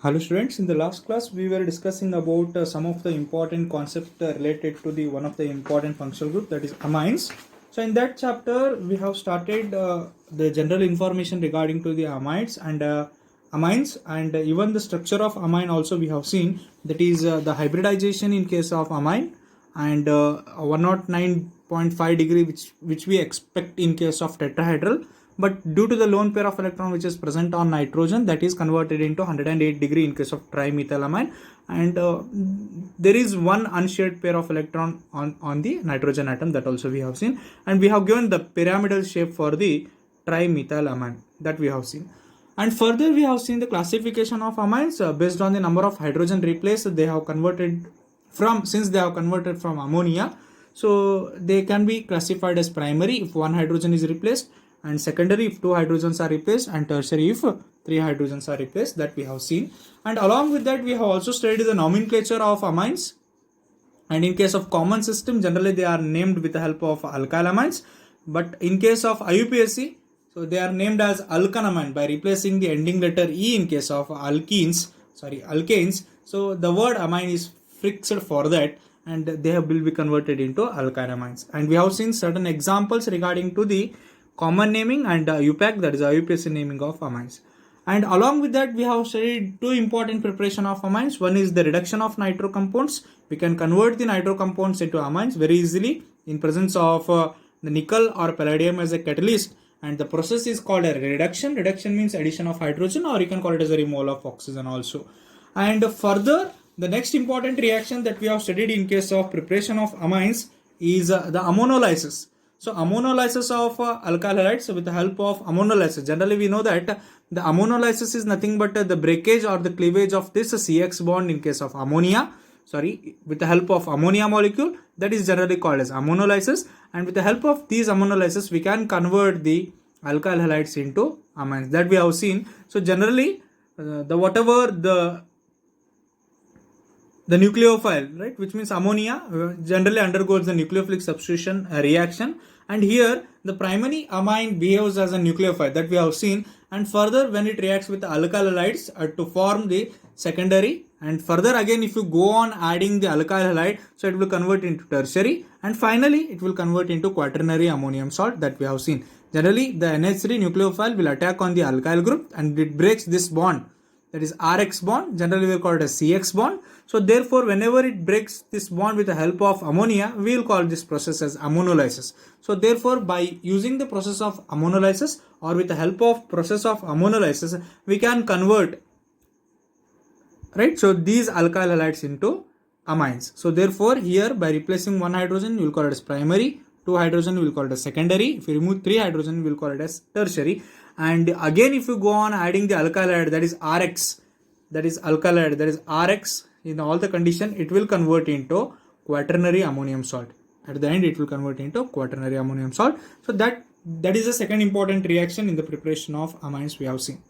Hello students, in the last class we were discussing about some of the important concepts related to the one of the important functional group, that is amines. So in that chapter we have started the general information regarding to the amines and even the structure of amine also we have seen, that is the hybridization in case of amine and 109.5 degree which we expect in case of tetrahedral, but due to the lone pair of electron which is present on nitrogen, that is converted into 108 degree in case of trimethylamine, and there is one unshared pair of electron on the nitrogen atom, that also we have seen, and we have given the pyramidal shape for the trimethylamine, that we have seen. And further we have seen the classification of amines based on the number of hydrogen replaced. They have converted from, since they have converted from ammonia, so they can be classified as primary if one hydrogen is replaced, and secondary if two hydrogens are replaced, and tertiary if three hydrogens are replaced, that we have seen. And along with that we have also studied the nomenclature of amines, and in case of common system generally they are named with the help of alkyl amines, but in case of IUPAC, so they are named as alkanamine by replacing the ending letter E in case of alkanes. So the word amine is fixed for that, and they will be converted into alkynamines. And we have seen certain examples regarding to the common naming and UPAC, that is IUPAC naming of amines. And along with that we have studied two important preparation of amines. One is the reduction of nitro compounds. We can convert the nitro compounds into amines very easily in presence of the nickel or palladium as a catalyst, and the process is called a reduction. Reduction means addition of hydrogen, or you can call it as a removal of oxygen also. And further, the next important reaction that we have studied in case of preparation of amines is the ammonolysis. So ammonolysis of alkyl halides with the help of ammonolysis. Generally we know that the ammonolysis is nothing but the breakage or the cleavage of this CX bond in case of ammonia, with the help of ammonia molecule, that is generally called as ammonolysis. And with the help of these ammonolysis we can convert the alkyl halides into amines, that we have seen. So generally the nucleophile, right, which means ammonia, generally undergoes the nucleophilic substitution reaction, and here the primary amine behaves as a nucleophile, that we have seen, and further when it reacts with the alkyl halides to form the secondary, and further again if you go on adding the alkyl halide, so it will convert into tertiary, and finally it will convert into quaternary ammonium salt, that we have seen. Generally the NH3 nucleophile will attack on the alkyl group and it breaks this bond, that is RX bond, generally we call it as CX bond. So therefore whenever it breaks this bond with the help of ammonia, we will call this process as ammonolysis. So therefore by using the process of ammonolysis, or with the help of process of ammonolysis, we can convert, right, so these alkyl halides into amines. So therefore here by replacing one hydrogen we will call it as primary, two hydrogen we will call it as secondary, if we remove three hydrogen we will call it as tertiary, and again if you go on adding the alkyl halide, that is RX, that is alkyl halide, that is RX, in all the condition it will convert into quaternary ammonium salt. At the end it will convert into quaternary ammonium salt. So that is the second important reaction in the preparation of amines we have seen.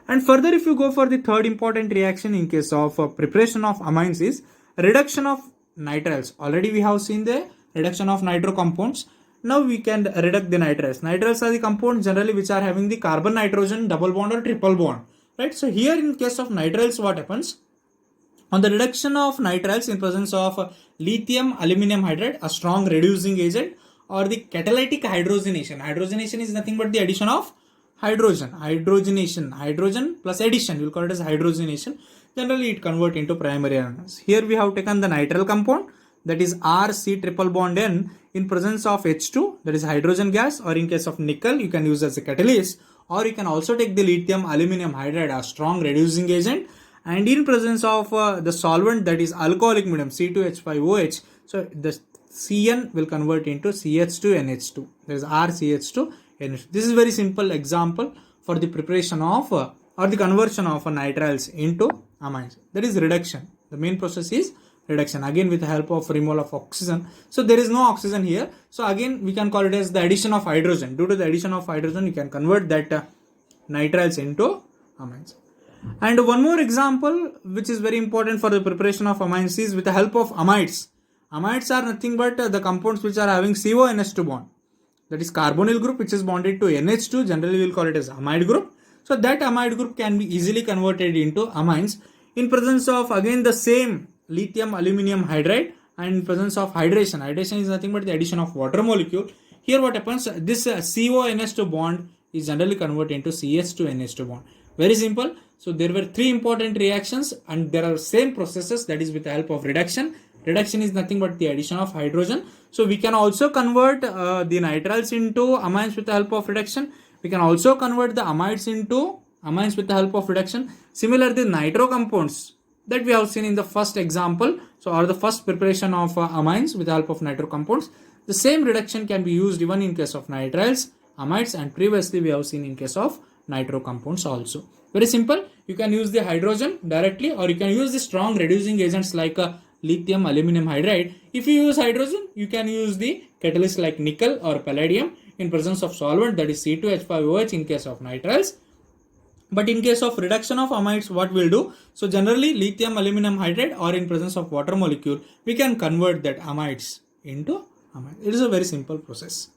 And further if you go for the third important reaction in case of preparation of amines is reduction of nitriles. Already we have seen the reduction of nitro compounds. Now we can reduce the nitriles. Nitriles are the compounds generally which are having the carbon nitrogen double bond or triple bond, right? So here in case of nitriles what happens? On the reduction of nitriles in presence of lithium aluminum hydride, a strong reducing agent, or the catalytic hydrogenation. Hydrogenation is nothing but the addition of hydrogen. Hydrogen plus addition, we will call it as hydrogenation. Generally it converts into primary amines. Here we have taken the nitrile compound, that is RC triple bond N in presence of H2, that is hydrogen gas, or in case of nickel you can use as a catalyst, or you can also take the lithium aluminum hydride, a strong reducing agent, and in presence of the solvent, that is alcoholic medium C2H5OH, so the Cn will convert into CH2NH2, that is RCH2NH2. This is very simple example for the preparation of or the conversion of nitriles into amines, that is reduction. The main process is reduction, again with the help of removal of oxygen. So there is no oxygen here, so again we can call it as the addition of hydrogen. Due to the addition of hydrogen you can convert that nitriles into amines. And one more example which is very important for the preparation of amines is with the help of amides. Amides are nothing but the compounds which are having CONH2 bond, that is carbonyl group which is bonded to NH2, generally we will call it as amide group. So that amide group can be easily converted into amines in presence of again the same lithium aluminum hydride and in presence of hydration. Hydration is nothing but the addition of water molecule. Here what happens, this CONH2 bond is generally converted into CH2NH2 bond. Very simple. So there were three important reactions and there are same processes, that is with the help of reduction. Reduction is nothing but the addition of hydrogen. So we can also convert the nitriles into amines with the help of reduction. We can also convert the amides into amines with the help of reduction. Similarly, the nitro compounds that we have seen in the first example, so or the first preparation of amines with the help of nitro compounds, the same reduction can be used even in case of nitriles, amides, and previously we have seen in case of nitro compounds also. Very simple. You can use the hydrogen directly or you can use the strong reducing agents like lithium aluminum hydride. If you use hydrogen, you can use the catalyst like nickel or palladium in presence of solvent, that is C2H5OH in case of nitriles. But in case of reduction of amides, what we'll do? So generally lithium aluminum hydride or in presence of water molecule, we can convert that amides into amide. It is a very simple process.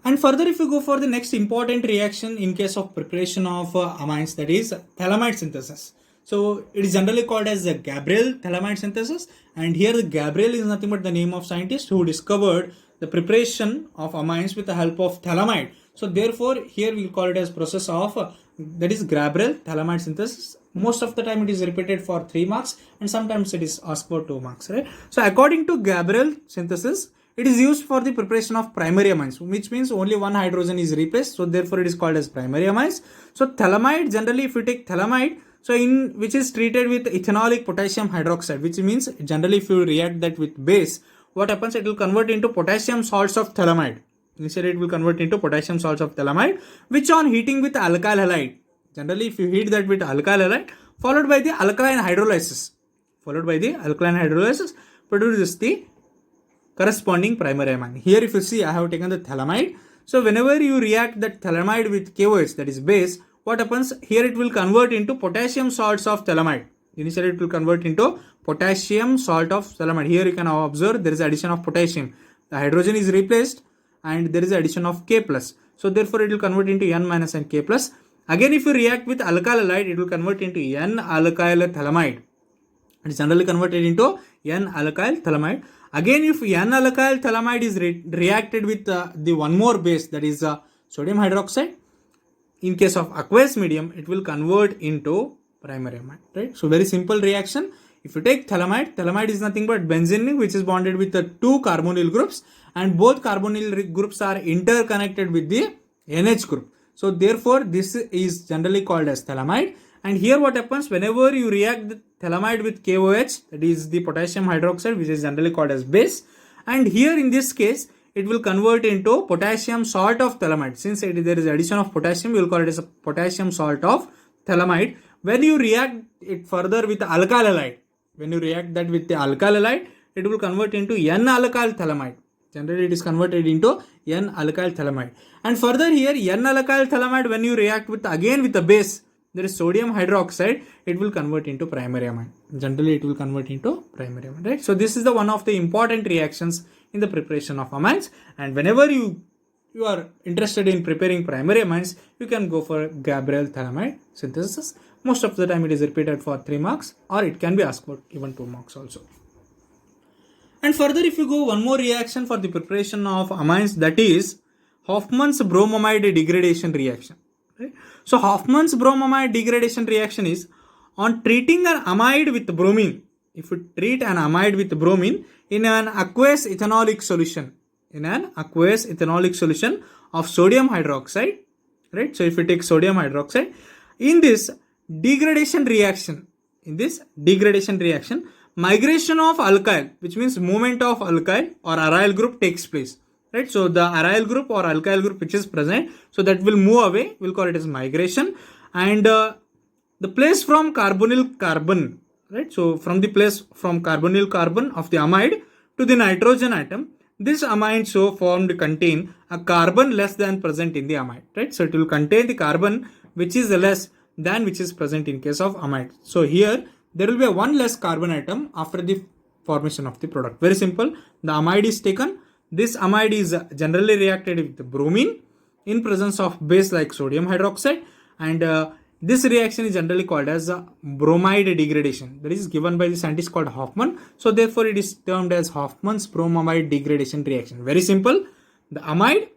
And further, if you go for the next important reaction in case of preparation of amines, that is Thalamid synthesis. So it is generally called as the Gabriel Thalamid synthesis, and here the Gabriel is nothing but the name of scientist who discovered the preparation of amines with the help of thalamide. So therefore here we will call it as process of that is Gabriel Thalamid synthesis. Most of the time it is repeated for 3 marks and sometimes it is asked for 2 marks, right? So according to Gabriel synthesis, it is used for the preparation of primary amines, which means only one hydrogen is replaced. So therefore it is called as primary amines. So thalamide, generally if you take thalamide, so in which is treated with ethanolic potassium hydroxide, which means generally if you react that with base, what happens, it will convert into potassium salts of thalamide. Instead it will convert into potassium salts of thalamide, which on heating with alkyl halide, generally if you heat that with alkyl halide, followed by the alkaline hydrolysis, produces the corresponding primary amine. Here if you see, I have taken the thalamide. So whenever you react that thalamide with KOH, that is base, what happens, here it will convert into potassium salts of thalamide. Initially it will convert into potassium salt of thalamide. Here you can observe there is addition of potassium. The hydrogen is replaced and there is addition of K+. So therefore it will convert into N- and K+. Again if you react with alkyl halide, it will convert into N-alkyl thalamide. It is generally converted into N-alkyl thalamide. Again, if N-alkyl thalamide is reacted with the one more base, that is sodium hydroxide, in case of aqueous medium, it will convert into primary amide, right? So very simple reaction. If you take thalamide, thalamide is nothing but benzene which is bonded with the 2 carbonyl groups, and both carbonyl groups are interconnected with the NH group. So therefore, this is generally called as thalamide. And here what happens, whenever you react the thalamide with KOH, that is the potassium hydroxide, which is generally called as base, and here in this case it will convert into potassium salt of thalamide. Since there is addition of potassium, we will call it as a potassium salt of thalamide. When you react it further with alkyl halide, it will convert into N-alkyl thalamide. Generally it is converted into N-alkyl thalamide. And further here N-alkyl thalamide, when you react with again with the base, there is sodium hydroxide, it will convert into primary amine. Generally it will convert into primary amine, right? So this is the one of the important reactions in the preparation of amines, and whenever you are interested in preparing primary amines, you can go for Gabriel Thalamid synthesis. Most of the time it is repeated for 3 marks or it can be asked for even 2 marks also. And further if you go one more reaction for the preparation of amines, that is Hoffman's bromamide degradation reaction. Right? So Hoffman's bromamide degradation reaction is on treating an amide with bromine. If you treat an amide with bromine in an aqueous ethanolic solution, of sodium hydroxide, right? So if you take sodium hydroxide, in this degradation reaction, migration of alkyl, which means movement of alkyl or aryl group takes place. Right, so the aryl group or alkyl group which is present, so that will move away, we'll call it as migration, and the place from carbonyl carbon, right, so from the place from carbonyl carbon of the amide to the nitrogen atom, this amide so formed contain a carbon less than present in the amide, right, so it will contain the carbon which is less than which is present in case of amide. So here there will be a one less carbon atom after the formation of the product. Very simple, the amide is taken. This amide is generally reacted with the bromine. in presence of base like sodium hydroxide, and this reaction is generally called as bromide degradation, that is given by the scientist called Hoffman. So therefore it is termed as Hoffman's bromamide degradation reaction. Very simple. The amide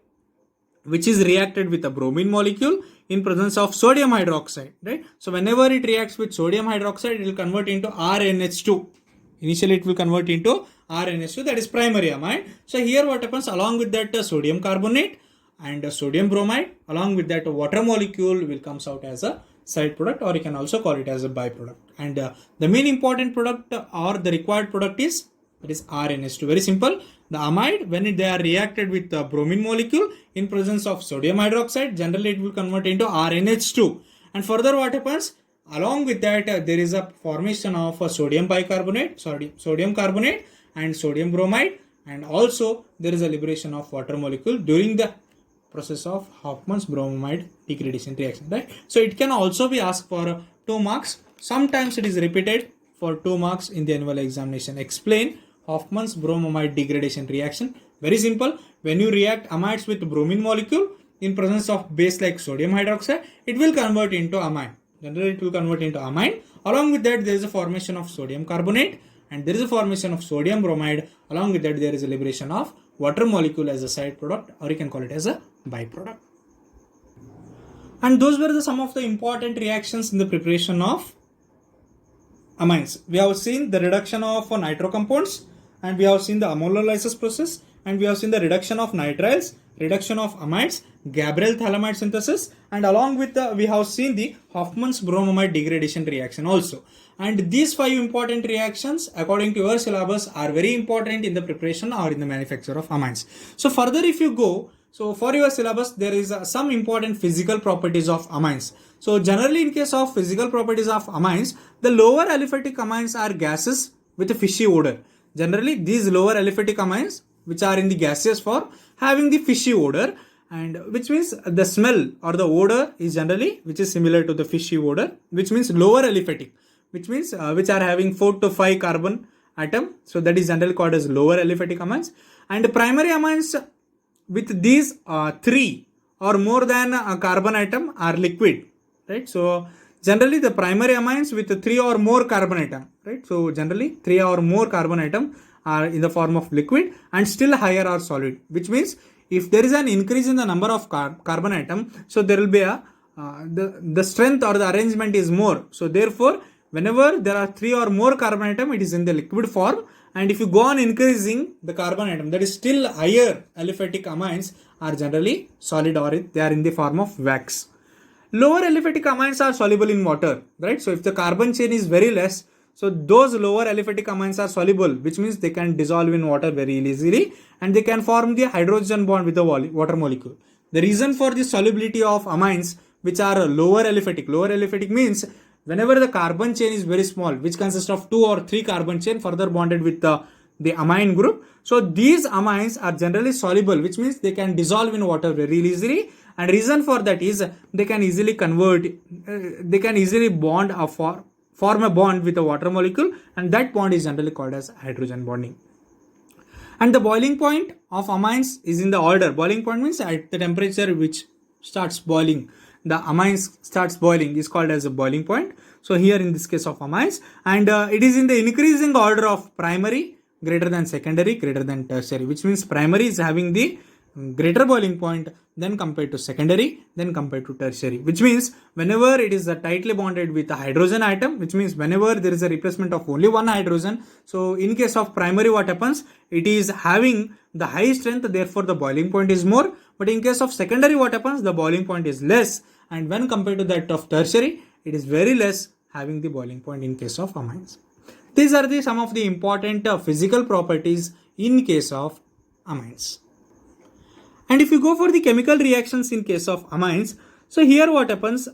which is reacted with a bromine molecule in presence of sodium hydroxide, right? So whenever it reacts with sodium hydroxide, it will convert into RNH2. Initially it will convert into RNH2, that is primary amide. So here what happens, along with that sodium carbonate and sodium bromide, along with that water molecule will comes out as a side product, or you can also call it as a byproduct. And the main important product or the required product is, that is RNH2. Very simple. The amide, when they are reacted with the bromine molecule in presence of sodium hydroxide, generally it will convert into RNH2. And further what happens, along with that there is a formation of a sodium bicarbonate, sodium carbonate and sodium bromide, and also there is a liberation of water molecule during the process of Hoffman's bromamide degradation reaction, right? So it can also be asked for 2 marks. Sometimes it is repeated for 2 marks in the annual examination. Explain Hoffman's bromamide degradation reaction. Very simple. When you react amides with bromine molecule in presence of base like sodium hydroxide, it will convert into amine. Generally it will convert into amine. Along with that there is a formation of sodium carbonate and there is a formation of sodium bromide. Along with that there is a liberation of water molecule as a side product, or you can call it as a byproduct. And those were some of the important reactions in the preparation of amines. We have seen the reduction of nitro compounds, and we have seen the ammonolysis process, and we have seen the reduction of nitriles, reduction of amides, Gabriel Thalamid synthesis, and along with we have seen the Hoffman's bromamide degradation reaction also. And these 5 important reactions according to your syllabus are very important in the preparation or in the manufacture of amines. So further if you go, so for your syllabus there is some important physical properties of amines. So generally in case of physical properties of amines, the lower aliphatic amines are gases with a fishy odor. Generally these lower aliphatic amines which are in the gaseous form having the fishy odor, and which means the smell or the odor is generally which is similar to the fishy odor, which means lower aliphatic, which means which are having 4 to 5 carbon atom. So that is generally called as lower aliphatic amines. And primary amines with these 3 or more than a carbon atom are liquid, right? So generally the primary amines with 3 or more carbon atom, right? So generally 3 or more carbon atom are in the form of liquid, and still higher are solid, which means if there is an increase in the number of carbon atom, so there will be a the strength or the arrangement is more. So therefore whenever there are 3 or more carbon atom, it is in the liquid form, and if you go on increasing the carbon atom, that is still higher aliphatic amines are generally solid, or they are in the form of wax. Lower aliphatic amines are soluble in water, right? So if the carbon chain is very less, so those lower aliphatic amines are soluble, which means they can dissolve in water very easily, and they can form the hydrogen bond with the water molecule. The reason for the solubility of amines which are lower aliphatic means whenever the carbon chain is very small, which consists of 2 or 3 carbon chain further bonded with the amine group. So these amines are generally soluble, which means they can dissolve in water very easily. And reason for that is they can easily bond form a bond with a water molecule, and that bond is generally called as hydrogen bonding. And the boiling point of amines is in the order. Boiling point means at the temperature which starts boiling, the amines starts boiling is called as a boiling point. So here in this case of amines, and it is in the increasing order of primary greater than secondary greater than tertiary, which means primary is having the greater boiling point then compared to secondary, then compared to tertiary, which means whenever it is tightly bonded with a hydrogen atom, which means whenever there is a replacement of only one hydrogen, so in case of primary what happens, it is having the high strength, therefore the boiling point is more. But in case of secondary what happens, the boiling point is less, and when compared to that of tertiary, it is very less, having the boiling point in case of amines. These are some of the important physical properties in case of amines. And if you go for the chemical reactions in case of amines, so here what happens,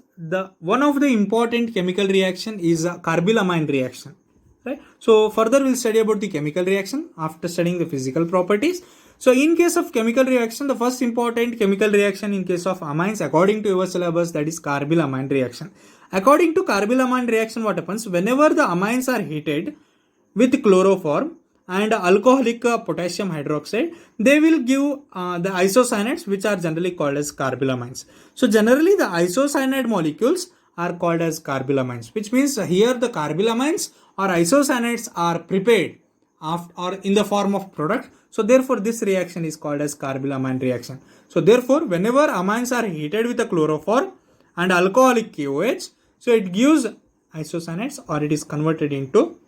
one of the important chemical reaction is a carbylamine reaction, right? So further we'll study about the chemical reaction after studying the physical properties. So in case of chemical reaction, the first important chemical reaction in case of amines according to your syllabus, that is carbylamine reaction. According to carbylamine reaction, what happens, whenever the amines are heated with chloroform, and alcoholic potassium hydroxide, they will give the isocyanates, which are generally called as carbylamines. So generally the isocyanide molecules are called as carbylamines, which means here the carbylamines or isocyanates are prepared or in the form of product. So therefore this reaction is called as carbylamine reaction. So therefore whenever amines are heated with a chloroform and alcoholic KOH, so it gives isocyanates or it is converted into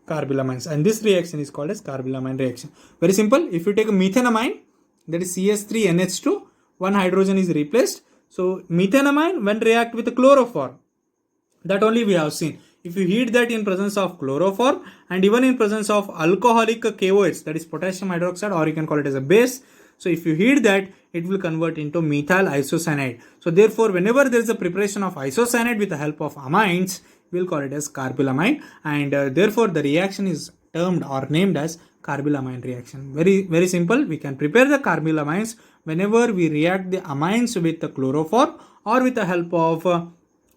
carbylamines, and this reaction is called as carbylamine reaction. Very simple. If you take a methanamine, that is CH3NH2, one hydrogen is replaced. So methanamine when react with a chloroform, that only we have seen. If you heat that in presence of chloroform and even in presence of alcoholic KOH, that is potassium hydroxide, or you can call it as a base. So if you heat that, it will convert into methyl isocyanide. So therefore whenever there is a preparation of isocyanide with the help of amines, we will call it as carbylamine, and therefore the reaction is termed or named as carbylamine reaction. Very simple. We can prepare the carbylamines whenever we react the amines with the chloroform or with the help of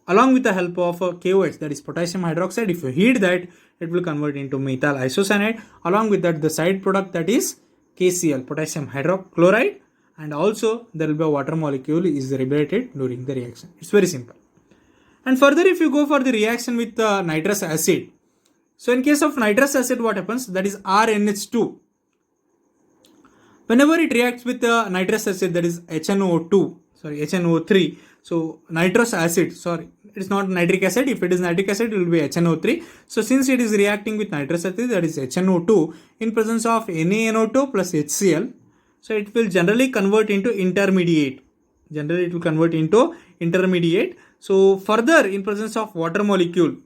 along with the help of KOH, that is potassium hydroxide. If you heat that, it will convert into methyl isocyanide. Along with that, the side product, that is KCl, potassium hydrochloride, and also there will be a water molecule is liberated during the reaction. It's very simple. And further, if you go for the reaction with nitrous acid, so in case of nitrous acid, what happens? That is RNH2. Whenever it reacts with nitrous acid, that is HNO3. So nitrous acid, it is not nitric acid. If it is nitric acid, it will be HNO3. So since it is reacting with nitrous acid, that is HNO2, in presence of NaNO2 plus HCl, so it will generally convert into intermediate. So further, in presence of water molecule,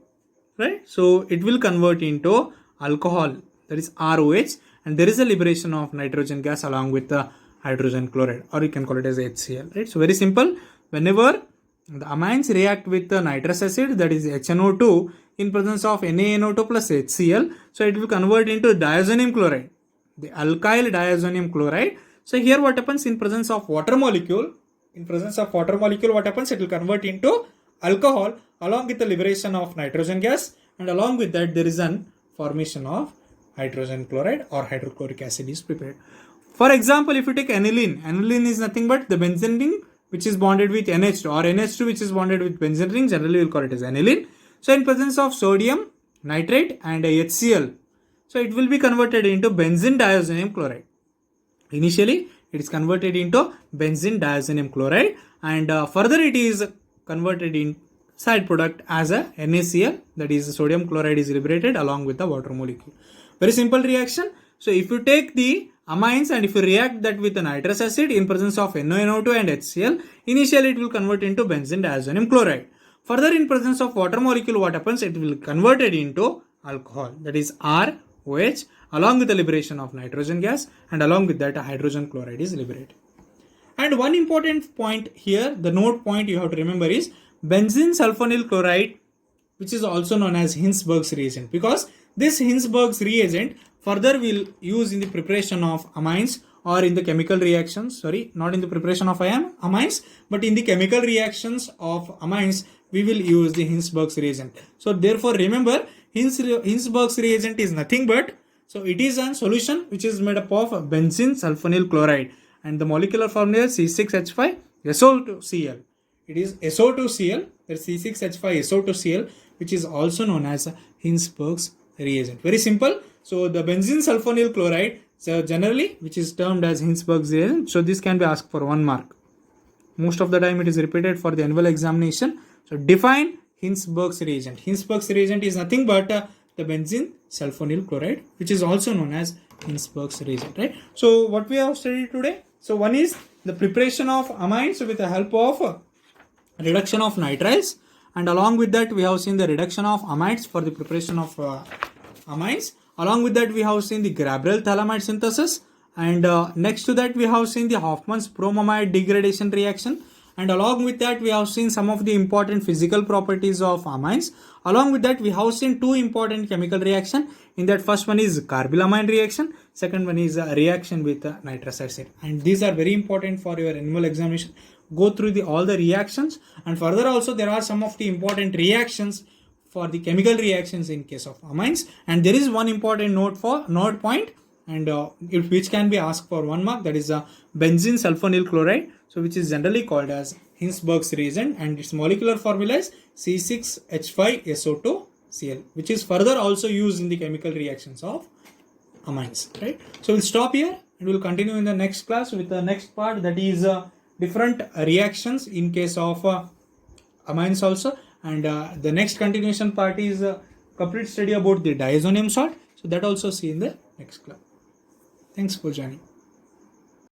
right? So it will convert into alcohol, that is ROH, and there is a liberation of nitrogen gas along with the hydrogen chloride, or you can call it as HCl, right? So very simple. Whenever the amines react with the nitrous acid, that is HNO2, in presence of NaNO2 plus HCl, so it will convert into diazonium chloride, the alkyl diazonium chloride. So here what happens in presence of water molecule? What happens? It will convert into alcohol along with the liberation of nitrogen gas, and along with that there is an formation of hydrogen chloride or hydrochloric acid is prepared. For example, if you take aniline is nothing but the benzene ring which is bonded with NH2, or NH2 which is bonded with benzene ring, generally we will call it as aniline. So in presence of sodium nitrate and HCl, so it will be converted into benzene diazonium chloride. Initially it is converted into benzene diazonium chloride, and further it is converted in side product as a NaCl, that is sodium chloride is liberated along with the water molecule. Very simple reaction. So if you take the amines and if you react that with the nitrous acid in presence of NaNO2 and HCl, initially it will convert into benzene diazonium chloride. Further, in presence of water molecule, what happens? It will convert it into alcohol, that is ROH, along with the liberation of nitrogen gas, and along with that a hydrogen chloride is liberated. And one important point here, the note point you have to remember is benzene sulfonyl chloride, which is also known as Hinsberg's reagent, because this Hinsberg's reagent further will use in the preparation of amines or in the chemical reactions, not in the preparation of amines, but in the chemical reactions of amines, we will use the Hinsberg's reagent. So therefore remember, Hinsberg's reagent is nothing but, so it is a solution which is made up of benzene sulfonyl chloride, and the molecular formula is C6H5SO2Cl. It is SO2Cl, that is C6H5SO2Cl, which is also known as Hinsberg's reagent. Very simple. So the benzene sulfonyl chloride, so generally which is termed as Hinsberg's reagent, so this can be asked for 1 mark. Most of the time it is repeated for the annual examination. So define Hinsberg's reagent. Hinsberg's reagent is nothing but the benzene sulfonyl chloride, which is also known as Hinsberg's reagent, right? So what we have studied today, so one is the preparation of amines with the help of reduction of nitriles, and along with that we have seen the reduction of amides for the preparation of amines. Along with that we have seen the Gabriel Thalamid synthesis, and next to that we have seen the Hoffman's bromamide degradation reaction, and along with that we have seen some of the important physical properties of amines. Along with that we have seen 2 important chemical reaction. In that, first one is carbylamine reaction, second one is a reaction with nitrous acid, and these are very important for your annual examination. Go through all the reactions, and further also there are some of the important reactions for the chemical reactions in case of amines. And there is one important note point, and which can be asked for 1 mark, that is benzene sulfonyl chloride, so which is generally called as Hinsberg's reagent, and its molecular formula is C6H5SO2Cl, which is further also used in the chemical reactions of amines, right? So we'll stop here and we'll continue in the next class with the next part, that is different reactions in case of amines also. And the next continuation part is complete study about the diazonium salt, so that also see in the next class. Thanks for joining.